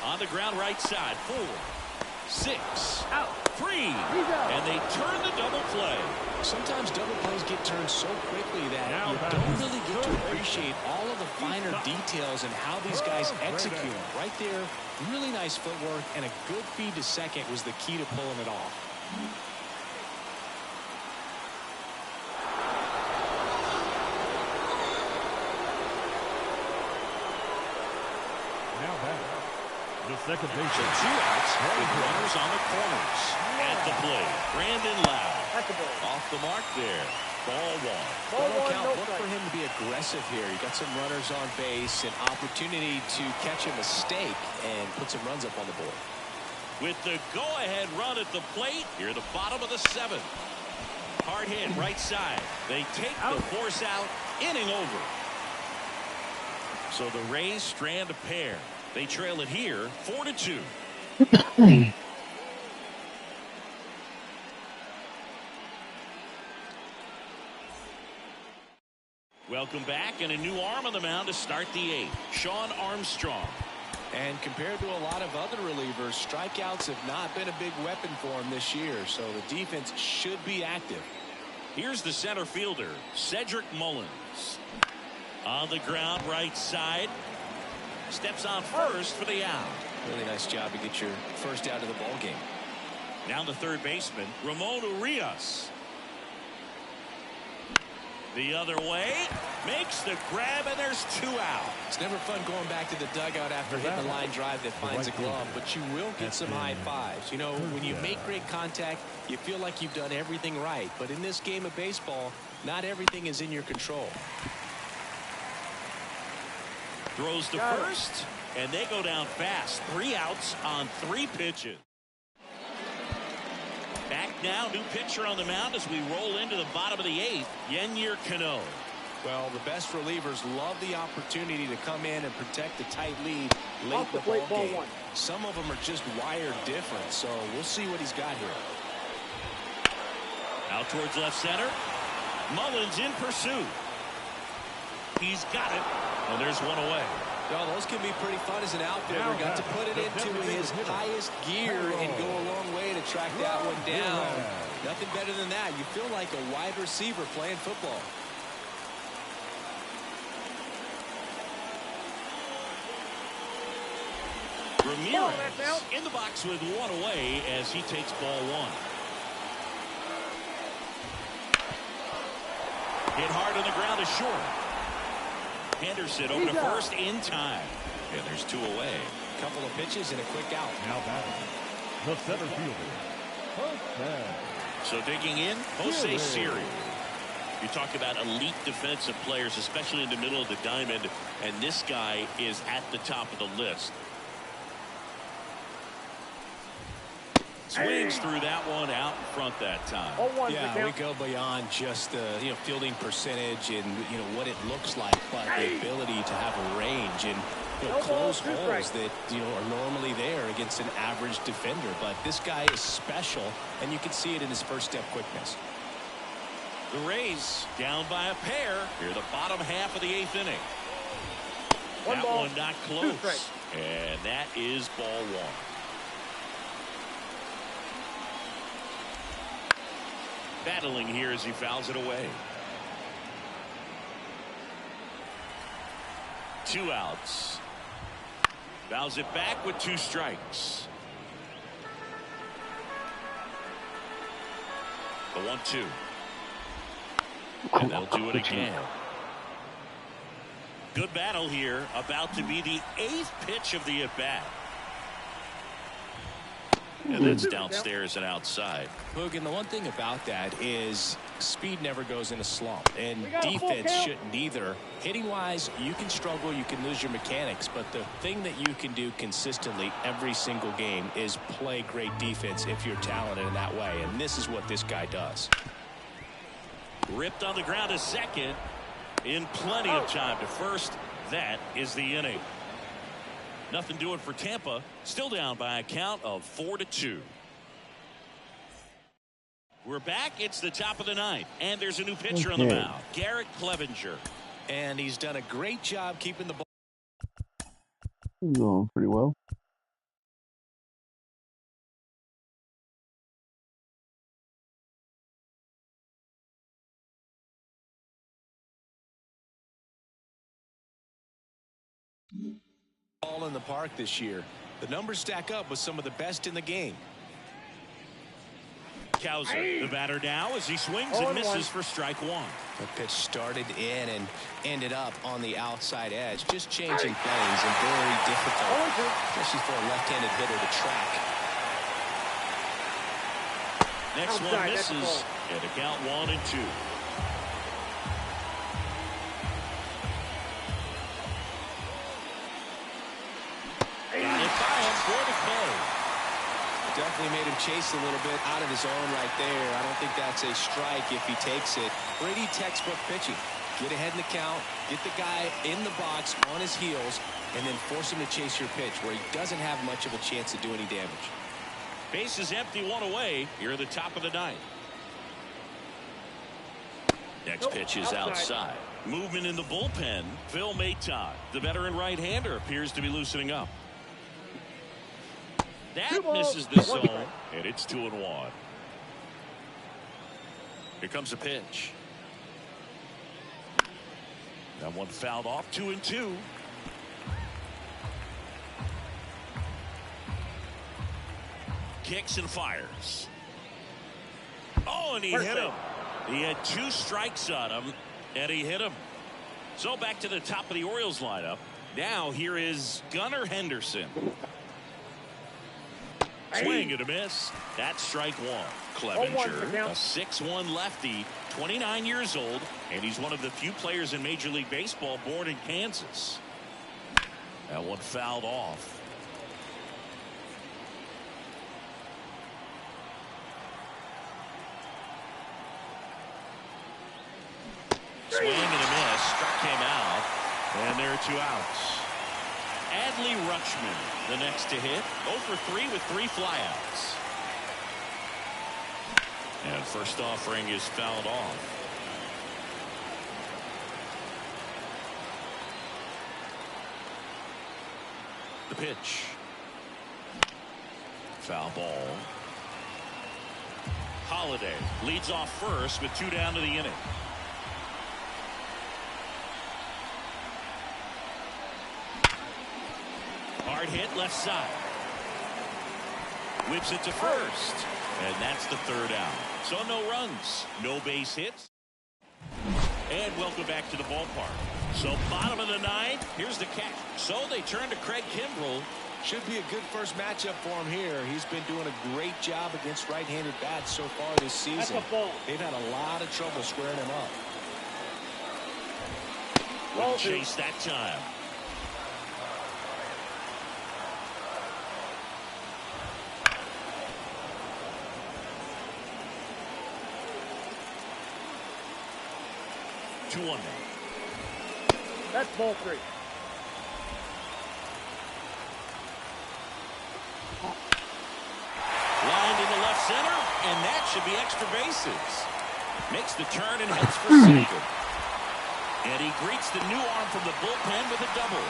On the ground right side, 4, 6, out, 3, and they turn the double play. Sometimes double plays get turned so quickly that you don't really get to appreciate all of the finer details and how these guys execute. Right there, really nice footwork, and a good feed to second was the key to pulling it off. Now back. The second base. So 2 outs with runners on the corners. At the plate, Brandon Lowe. Off the mark there. Ball 1. Ball count. Look for him to be aggressive here. You got some runners on base, an opportunity to catch a mistake and put some runs up on the board. With the go-ahead run at the plate, here the bottom of the 7th. Hard hit right side. They take the force out. Inning over. So the Rays strand a pair. They trail it here 4-2. Welcome back, and a new arm on the mound to start the 8th. Sean Armstrong. And compared to a lot of other relievers, strikeouts have not been a big weapon for him this year, so the defense should be active. Here's the center fielder, Cedric Mullins. On the ground right side. Steps on first for the out. Really nice job to get your first out of the ball game. Now the third baseman, Ramon Urias. The other way, makes the grab, and there's 2 out. It's never fun going back to the dugout after hitting a line drive that finds a glove, but you will get some high fives. You know, when you make great contact, you feel like you've done everything right. But in this game of baseball, not everything is in your control. Throws to first, and they go down fast. 3 outs on 3 pitches. Back now, new pitcher on the mound as we roll into the bottom of the 8th, Yennier Cano. Well, the best relievers love the opportunity to come in and protect a tight lead late in the ball game. Some of them are just wired different, so we'll see what he's got here. Out towards left center. Mullins in pursuit. He's got it, and there's 1 away. Well, those can be pretty fun as an outfielder. Got to put it into his highest gear and go a long way to track that one down. Nothing better than that. You feel like a wide receiver playing football. Ramirez in the box with 1 away as he takes ball 1. Hit hard on the ground is short. Henderson over to first in time. And there's 2 away. Couple of pitches and a quick out. Now batting the center fielder. So digging in, Jose Siri. You talk about elite defensive players, especially in the middle of the diamond, and this guy is at the top of the list. Swings through that one out in front that time. Yeah, we go beyond just the fielding percentage and what it looks like, but the ability to have a range and close holes that are normally there against an average defender. But this guy is special, and you can see it in his first step quickness. The Rays down by a pair here, the bottom half of the 8th inning. That one not close, and that is ball 1. Battling here as he fouls it away. 2 outs. Fouls it back with 2 strikes. The 1-2. And they'll do it again. Good battle here. About to be the 8th pitch of the at-bat. And that's downstairs and outside. Hoog, and the one thing about that is speed never goes in a slump, and defense shouldn't either. Hitting wise, you can struggle, you can lose your mechanics, but the thing that you can do consistently every single game is play great defense if you're talented in that way, and this is what this guy does. Ripped on the ground to second in plenty of time to first. That is the inning. Nothing doing for Tampa. Still down by a count of 4-2. We're back. It's the top of the ninth, and there's a new pitcher on the mound, Garrett Clevenger, and he's done a great job keeping the ball. Going pretty well. Ball in the park this year. The numbers stack up with some of the best in the game. Cowser, the batter now as he swings and misses for strike one. The pitch started in and ended up on the outside edge. Just changing planes and very difficult, especially for a left-handed hitter to track. Next one misses, and a count 1-2. Got it by him for the K. Definitely made him chase a little bit out of his own right there. I don't think that's a strike if he takes it. Pretty textbook pitching. Get ahead in the count, get the guy in the box on his heels, and then force him to chase your pitch where he doesn't have much of a chance to do any damage. Base is empty, one away. Here at the top of the ninth. Next pitch is outside. Movement in the bullpen. Phil Maton, the veteran right-hander, appears to be loosening up. That misses the zone, and it's 2-1. Here comes a pitch. That one fouled off, 2-2. Kicks and fires. Oh, and he hit him. He had 2 strikes on him, and he hit him. So back to the top of the Orioles lineup. Now here is Gunnar Henderson. Swing and a miss. That's strike one. Clevenger, a 6'1" lefty, 29 years old, and he's one of the few players in Major League Baseball born in Kansas. That one fouled off. Swing and a miss. Struck him out, and there are 2 outs. Adley Rutschman, the next to hit, 0 for 3 with 3 flyouts. And first offering is fouled off. The pitch. Foul ball. Holiday leads off first with 2 down to the inning. Hard hit left side. Whips it to first. And that's the 3rd out. So no runs, no base hits. And welcome back to the ballpark. So bottom of the 9th, here's the catch. So they turn to Craig Kimbrell. Should be a good first matchup for him here. He's been doing a great job against right-handed bats so far this season. They've had a lot of trouble squaring him up. Wouldn't chase that time. Two-1 now. That's ball 3. Lined into left center, and that should be extra bases. Makes the turn and heads for second. And he greets the new arm from the bullpen with a double.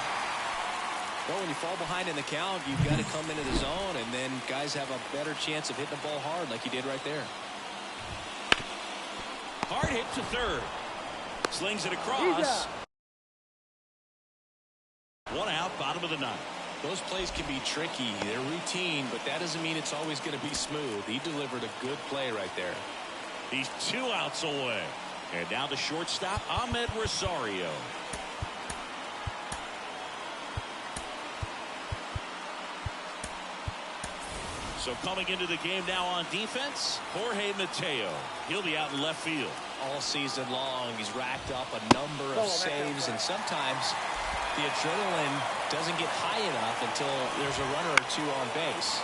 Well, when you fall behind in the count, you've got to come into the zone, and then guys have a better chance of hitting the ball hard like he did right there. Hard hit to third. Slings it across. 1 out, bottom of the 9th. Those plays can be tricky. They're routine, but that doesn't mean it's always going to be smooth. He delivered a good play right there. He's 2 outs away. And now the shortstop, Ahmed Rosario. So coming into the game now on defense, Jorge Mateo. He'll be out in left field. All season long, he's racked up a number of saves, and sometimes the adrenaline doesn't get high enough until there's a runner or two on base.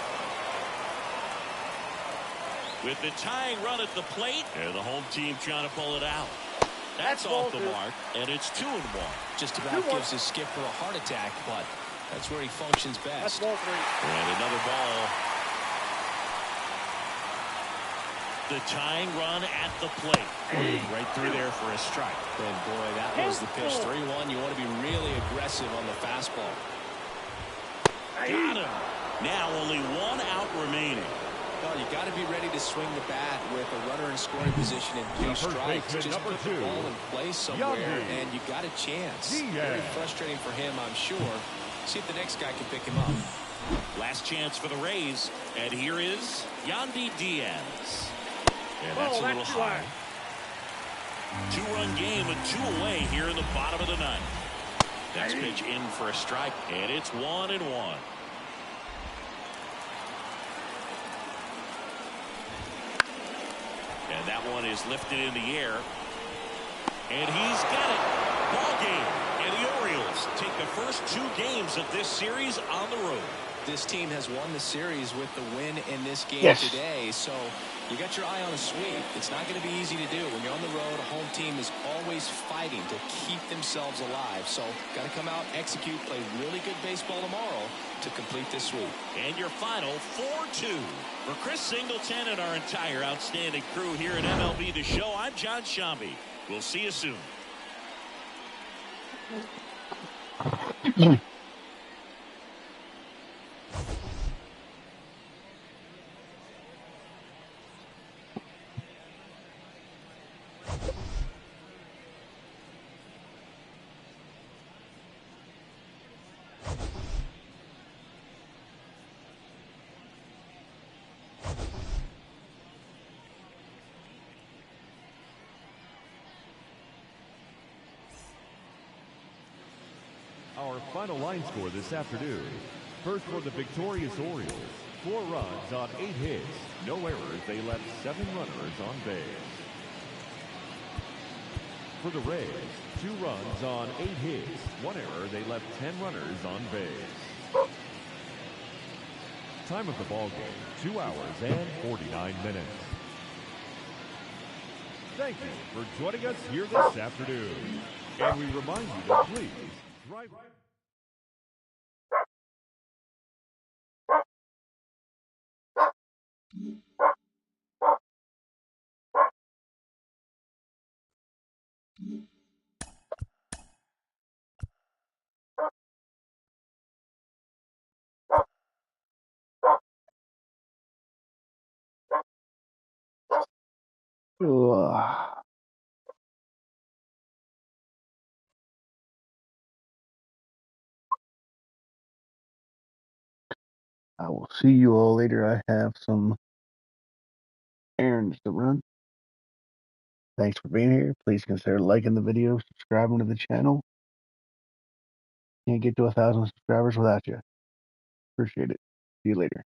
With the tying run at the plate, and the home team trying to pull it out. That's off the mark, and it's 2-1. Just about gives his skipper a heart attack, but that's where he functions best. And another ball. The tying run at the plate. Right through there for a strike. And boy, that was the pitch. 3-1. You want to be really aggressive on the fastball. Got him. Now only 1 out remaining. Well, you got to be ready to swing the bat with a runner in scoring position and 3 strikes. Just put the ball in place somewhere, and you got a chance. Very frustrating for him, I'm sure. See if the next guy can pick him up. Last chance for the Rays, and here is Yandy Diaz. And that's a little high. 2-run game with 2 away here in the bottom of the 9th. Next pitch in for a strike, and it's 1-1. And that one is lifted in the air. And he's got it. Ball game. And the Orioles take the first 2 games of this series on the road. This team has won the series with the win in this game today, so you got your eye on a sweep. It's not going to be easy to do. When you're on the road, a home team is always fighting to keep themselves alive. So got to come out, execute, play really good baseball tomorrow to complete this sweep. And your final 4-2. For Chris Singleton and our entire outstanding crew here at MLB The Show, I'm John Shambi. We'll see you soon. Our final line score this afternoon. First for the victorious Orioles. 4 runs on 8 hits. No errors. They left 7 runners on base. For the Rays, 2 runs on 8 hits. 1 error. They left 10 runners on base. Time of the ball game, 2 hours and 49 minutes. Thank you for joining us here this afternoon. And we remind you to please drive. Ugh. I will see you all later. I have some errands to run. Thanks for being here. Please consider liking the video, subscribing to the channel. Can't get to 1,000 subscribers without you. Appreciate it. See you later.